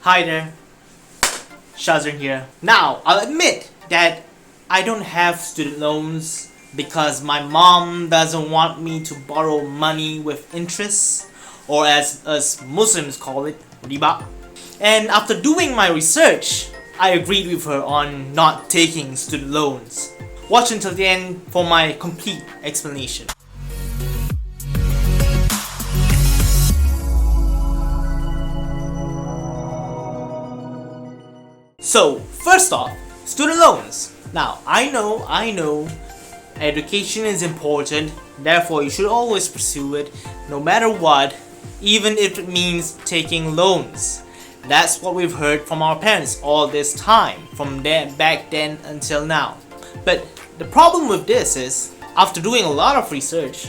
Hi there, Shazrin here. Now, I'll admit that I don't have student loans because my mom doesn't want me to borrow money with interest, or as us Muslims call it, riba. And after doing my research, I agreed with her on not taking student loans. Watch until the end for my complete explanation. So, first off, student loans. Now, I know, education is important, therefore you should always pursue it, no matter what, even if it means taking loans. That's what we've heard from our parents all this time, from back then until now. But the problem with this is, after doing a lot of research,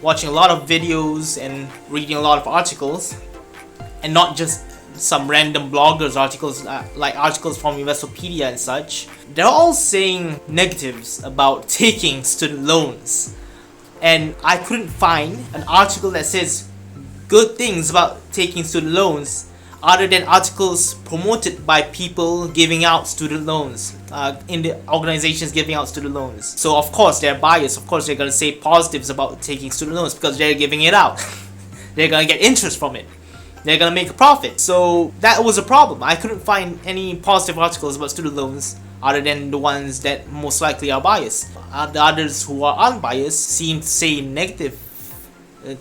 watching a lot of videos and reading a lot of articles, and not just some random bloggers articles like articles from Investopedia and such, they're all saying negatives about taking student loans, and I couldn't find an article that says good things about taking student loans other than articles promoted by people giving out student loans, in the organizations giving out student loans. So of course they're biased, of course they're gonna say positives about taking student loans because they're giving it out. They're gonna get interest from it. They're gonna make a profit. So that was a problem. I couldn't find any positive articles about student loans other than the ones that most likely are biased. The others who are unbiased seem to say negative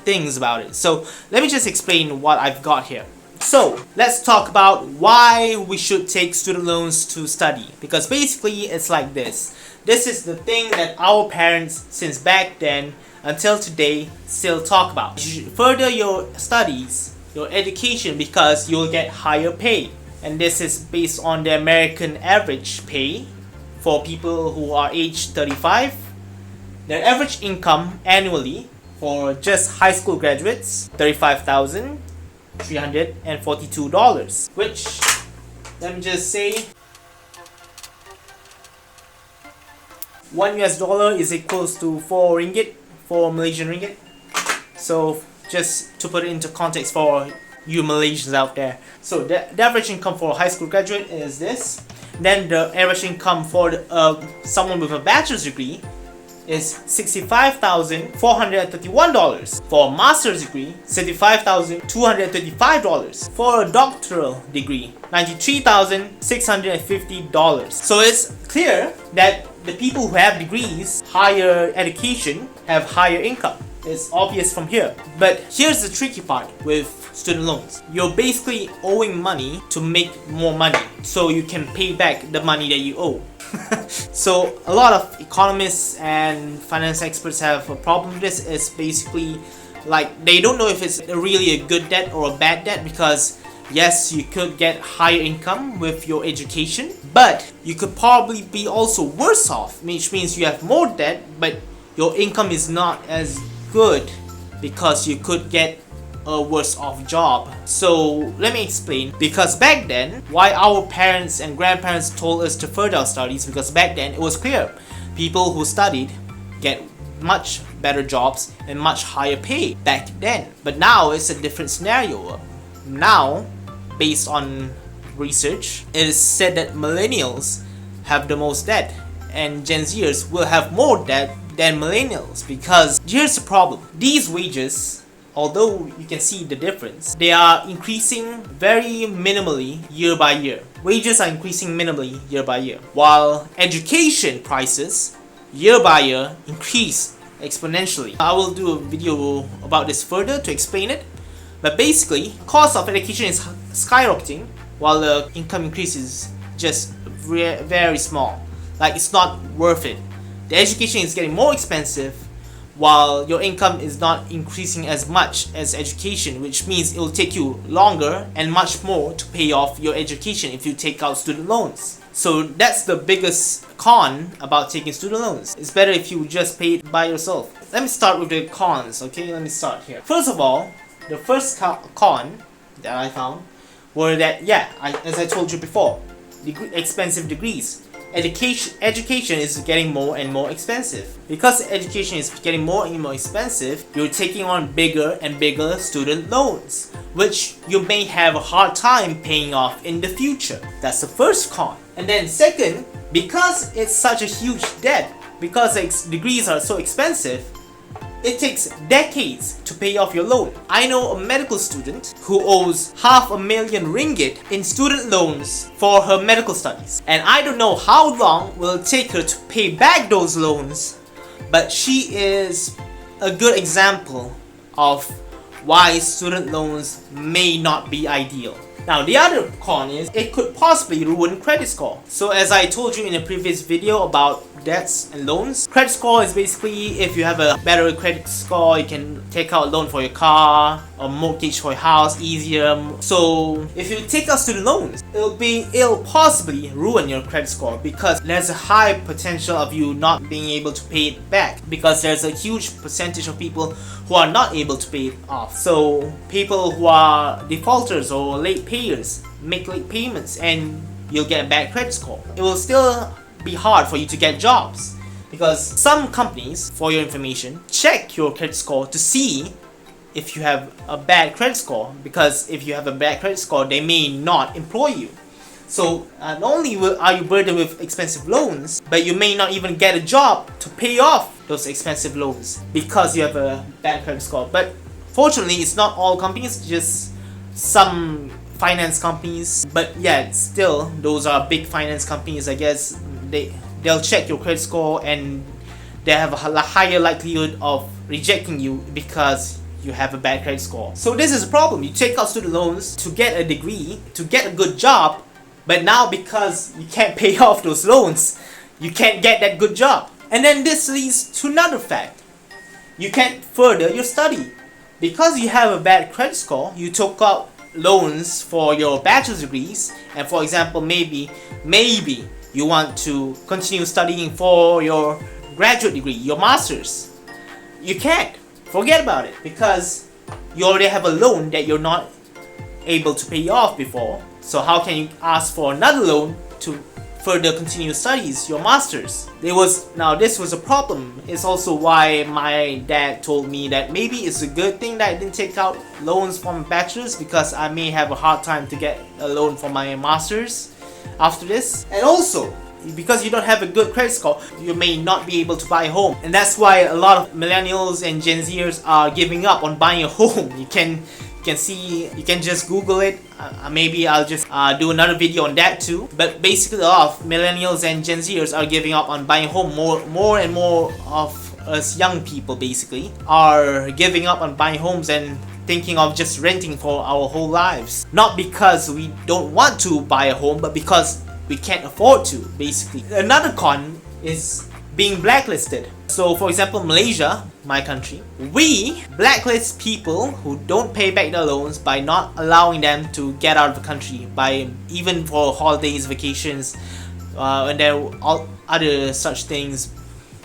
things about it. So let me just explain what I've got here. So let's talk about why we should take student loans to study, because basically it's like this. This is the thing that our parents since back then until today still talk about. You should further your studies, your education, because you'll get higher pay, and this is based on the American average pay for people who are aged 35. Their average income annually for just high school graduates, $35,342, which, let me just say, $1 is equals to 4 Malaysian ringgit. So just to put it into context for you Malaysians out there. So the average income for a high school graduate is this. Then the average income for someone with a bachelor's degree is $65,431. For a master's degree, $75,235. For a doctoral degree, $93,650. So it's clear that the people who have degrees, higher education, have higher income. It's obvious from here. But here's the tricky part with student loans. You're basically owing money to make more money, so you can pay back the money that you owe. So a lot of economists and finance experts have a problem with this. It's basically like they don't know if it's really a good debt or a bad debt, because yes, you could get higher income with your education, but you could probably be also worse off, which means you have more debt but your income is not as good because you could get a worse off job. So let me explain. Because back then, why our parents and grandparents told us to further our studies, because back then it was clear people who studied get much better jobs and much higher pay back then. But now it's a different scenario. Now, based on research, it is said that millennials have the most debt and Gen Zers will have more debt than millennials, because here's the problem. These wages, although you can see the difference, they are increasing very minimally year by year. Wages are increasing minimally year by year, while education prices year by year increase exponentially. I will do a video about this further to explain it, but basically cost of education is skyrocketing while the income increase is just very small. Like, it's not worth it. The education is getting more expensive while your income is not increasing as much as education, which means it will take you longer and much more to pay off your education if you take out student loans. So that's the biggest con about taking student loans. It's better if you just pay it by yourself. Let me start with the cons, okay? Let me start here. First of all, the first con that I found were that, as I told you before, expensive degrees. education is getting more and more expensive. Because education is getting more and more expensive, you're taking on bigger and bigger student loans, which you may have a hard time paying off in the future. That's the first con. And then second, because it's such a huge debt, because degrees are so expensive, it takes decades to pay off your loan. I know a medical student who owes $500,000 ringgit in student loans for her medical studies. And I don't know how long will it take her to pay back those loans, but she is a good example of why student loans may not be ideal. Now the other con is it could possibly ruin credit score. So as I told you in a previous video about debts and loans, credit score is basically if you have a better credit score, you can take out a loan for your car or mortgage for your house easier. So if you take out student loans, it'll possibly ruin your credit score because there's a high potential of you not being able to pay it back because there's a huge percentage of people who are not able to pay it off. So people who are defaulters or late payers make late payments and you'll get a bad credit score. It will still be hard for you to get jobs because some companies, for your information, check your credit score to see if you have a bad credit score, because if you have a bad credit score they may not employ you. So not only are you burdened with expensive loans, but you may not even get a job to pay off those expensive loans because you have a bad credit score. But fortunately it's not all companies, just some finance companies. But yeah, still those are big finance companies. I guess they'll check your credit score and they have a higher likelihood of rejecting you because you have a bad credit score. So this is a problem. You take out student loans to get a degree, to get a good job, but now because you can't pay off those loans, you can't get that good job. And then this leads to another fact. You can't further your study. Because you have a bad credit score, you took out loans for your bachelor's degrees, and for example, maybe you want to continue studying for your graduate degree, your master's. You can't. Forget about it because you already have a loan that you're not able to pay off before. So how can you ask for another loan to further continue studies, your master's? This was a problem. It's also why my dad told me that maybe it's a good thing that I didn't take out loans for my bachelor's because I may have a hard time to get a loan for my master's after this. And also, because you don't have a good credit score, you may not be able to buy a home. And that's why a lot of millennials and Gen Zers are giving up on buying a home. You can just Google it. Maybe I'll just do another video on that too. But basically a lot of millennials and Gen Zers are giving up on buying a home. More and more of us young people basically are giving up on buying homes and thinking of just renting for our whole lives. Not because we don't want to buy a home, but because we can't afford to, basically. Another con is being blacklisted. So for example, Malaysia, my country, we blacklist people who don't pay back their loans by not allowing them to get out of the country, by even for holidays, vacations, and there are all other such things.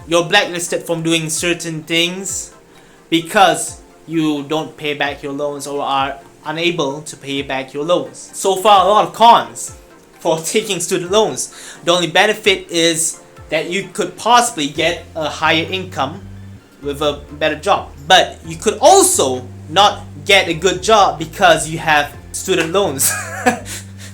You're blacklisted from doing certain things because you don't pay back your loans or are unable to pay back your loans. So far, a lot of cons for taking student loans. The only benefit is that you could possibly get a higher income with a better job. But you could also not get a good job because you have student loans.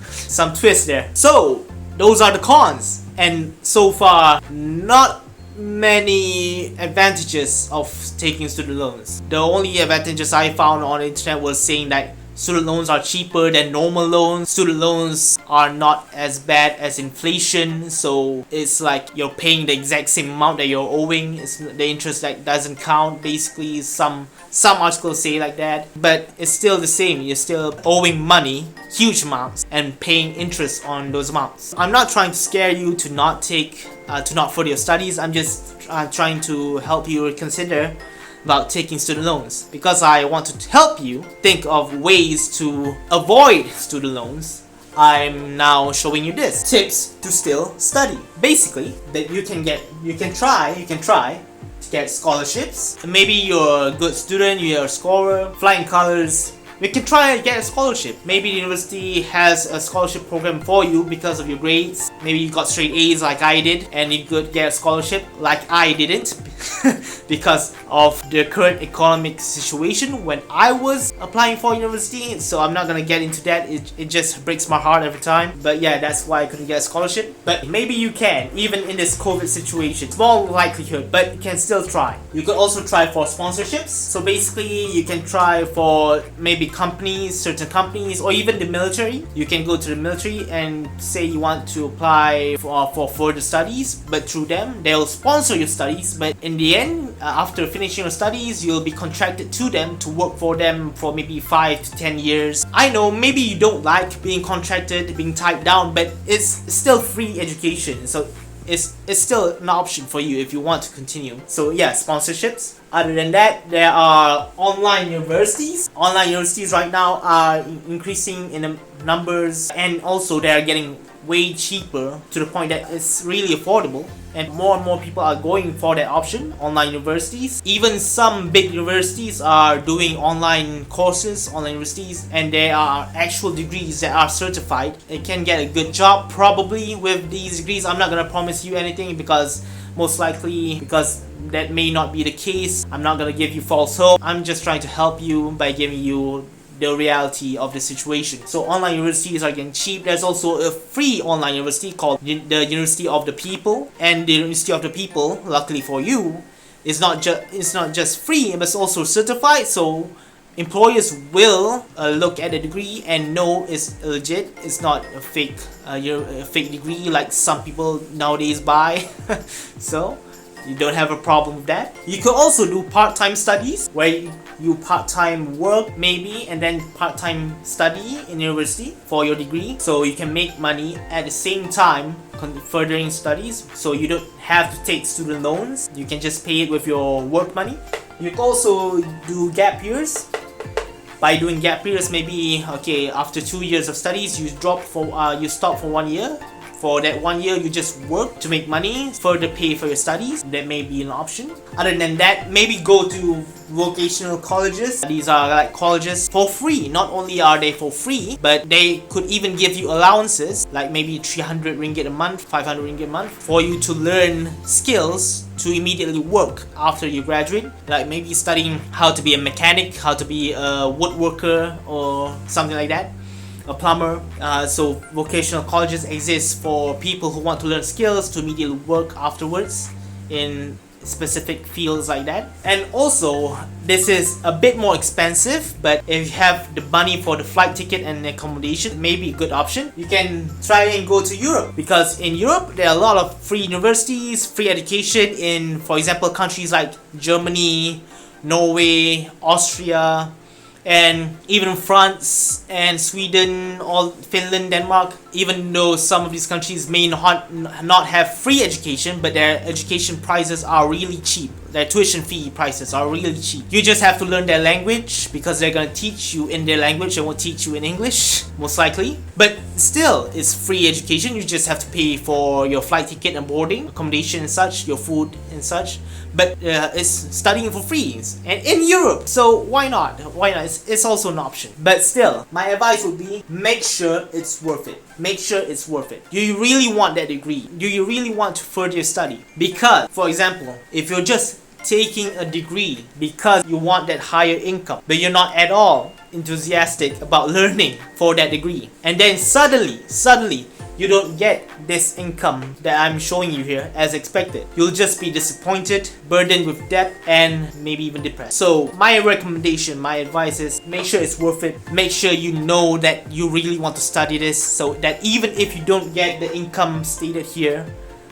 Some twist there. So, those are the cons. And so far, not many advantages of taking student loans. The only advantages I found on the internet was saying that student loans are cheaper than normal loans. Student loans are not as bad as inflation, so it's like you're paying the exact same amount that you're owing. It's the interest that doesn't count. Basically, some articles say like that, but it's still the same. You're still owing money, huge amounts, and paying interest on those amounts. I'm not trying to scare you to not further your studies. I'm just trying to help you consider about taking student loans, because I want to help you think of ways to avoid student loans. I'm now showing you this tips to still study. Basically, that you can try to get scholarships. Maybe you're a good student, you're a scorer, flying colors, we can try and get a scholarship. Maybe the university has a scholarship program for you because of your grades. Maybe you got straight A's like I did, and you could get a scholarship like I didn't because of the current economic situation when I was applying for university. So I'm not gonna get into that. It just breaks my heart every time. But yeah, that's why I couldn't get a scholarship. But maybe you can, even in this COVID situation. Small likelihood, but you can still try. You could also try for sponsorships. So basically, you can try for maybe companies, certain companies, or even the military. You can go to the military and say you want to apply for further studies, but through them, they'll sponsor your studies. But in the end, after finishing your studies, you'll be contracted to them to work for them for maybe 5 to 10 years. I know maybe you don't like being contracted, being tied down, but it's still free education. So it's still an option for you if you want to continue. So yeah, sponsorships. Other than that, there are online universities. Online universities right now are increasing in the numbers, and also they are getting way cheaper to the point that it's really affordable, and more people are going for that option, online universities. Even some big universities are doing online courses, online universities, and there are actual degrees that are certified. You can get a good job probably with these degrees. I'm not gonna promise you anything because most likely, because that may not be the case. I'm not gonna give you false hope. I'm just trying to help you by giving you the reality of the situation. So online universities are getting cheap. There's also a free online university called the University of the People, and the University of the People, luckily for you, it's not just free, but it's also certified. So employers will look at the degree and know it's legit. It's not a fake degree like some people nowadays buy. So you don't have a problem with that. You could also do part-time studies where you part-time work maybe and then part-time study in university for your degree, so you can make money at the same time furthering studies. So you don't have to take student loans. You can just pay it with your work money. You can also do gap years. By doing gap years, maybe okay, after 2 years of studies, you stop for 1 year. For that 1 year, you just work to make money, further pay for your studies. That may be an option. Other than that, maybe go to vocational colleges. These are like colleges for free. Not only are they for free, but they could even give you allowances, like maybe 300 ringgit a month, 500 ringgit a month, for you to learn skills to immediately work after you graduate. Like maybe studying how to be a mechanic, how to be a woodworker, or something like that. A plumber. So vocational colleges exist for people who want to learn skills to immediately work afterwards in specific fields like that. And also, this is a bit more expensive, but if you have the money for the flight ticket and accommodation, maybe a good option. You can try and go to Europe, because in Europe there are a lot of free universities, free education in, for example, countries like Germany, Norway, Austria, and even France and Sweden, all Finland, Denmark. Even though some of these countries may not have free education, but their education prices are really cheap. Their tuition fee prices are really cheap. You just have to learn their language, because they're gonna teach you in their language. They won't teach you in English, most likely. But still, it's free education. You just have to pay for your flight ticket and boarding, accommodation and such, your food and such. But it's studying for free, and in Europe. So why not? Why not? It's also an option. But still, my advice would be, make sure it's worth it. Make sure it's worth it. Do you really want that degree? Do you really want to further your study? Because, for example, if you're just taking a degree because you want that higher income, but you're not at all enthusiastic about learning for that degree, and then suddenly you don't get this income that I'm showing you here as expected, you'll just be disappointed, burdened with debt, and maybe even depressed. So my recommendation, my advice is, make sure it's worth it. Make sure you know that you really want to study this, so that even if you don't get the income stated here,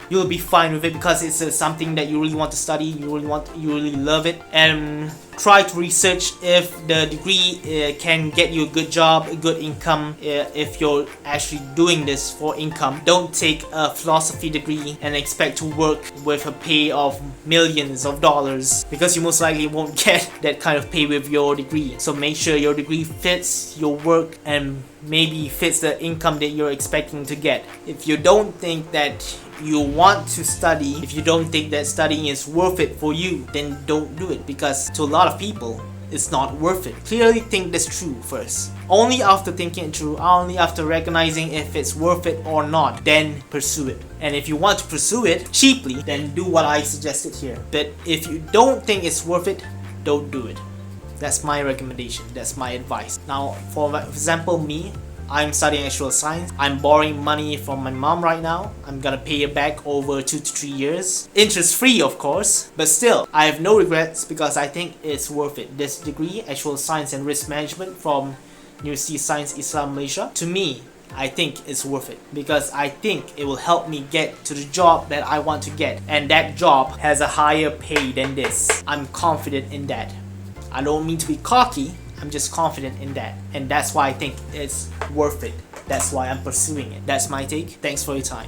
you'll be fine with it, because it's something that you really want to study, you really love it. And try to research if the degree can get you a good job, a good income, if you're actually doing this for income. Don't take a philosophy degree and expect to work with a pay of millions of dollars, because you most likely won't get that kind of pay with your degree. So make sure your degree fits your work and maybe fits the income that you're expecting to get. If you don't think that you want to study, if you don't think that studying is worth it for you, then don't do it, because to a lot of people it's not worth it. Clearly think this through first. Only after thinking it through, only after recognizing if it's worth it or not, then pursue it. And if you want to pursue it cheaply, then do what I suggested here. But if you don't think it's worth it, don't do it. That's my recommendation, that's my advice. Now, for example, me, I'm studying actual science. I'm borrowing money from my mom right now. I'm gonna pay it back over 2 to 3 years. Interest free, of course, but still, I have no regrets because I think it's worth it. This degree, actual science and risk management from University of Science Islam Malaysia, to me, I think it's worth it because I think it will help me get to the job that I want to get, and that job has a higher pay than this. I'm confident in that. I don't mean to be cocky, I'm just confident in that, and that's why I think it's worth it. That's why I'm pursuing it. That's my take. Thanks for your time.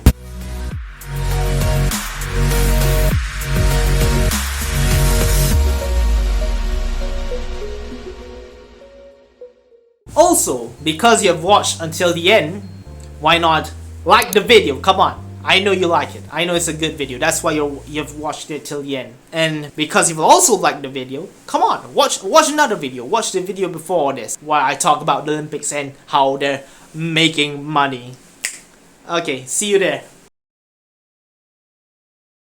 Also, because you have watched until the end, why not like the video? Come on, I know you like it. I know it's a good video. That's why you've watched it till the end. And because you've also liked the video, come on, watch another video. Watch the video before this, where I talk about the Olympics and how they're making money. Okay, see you there.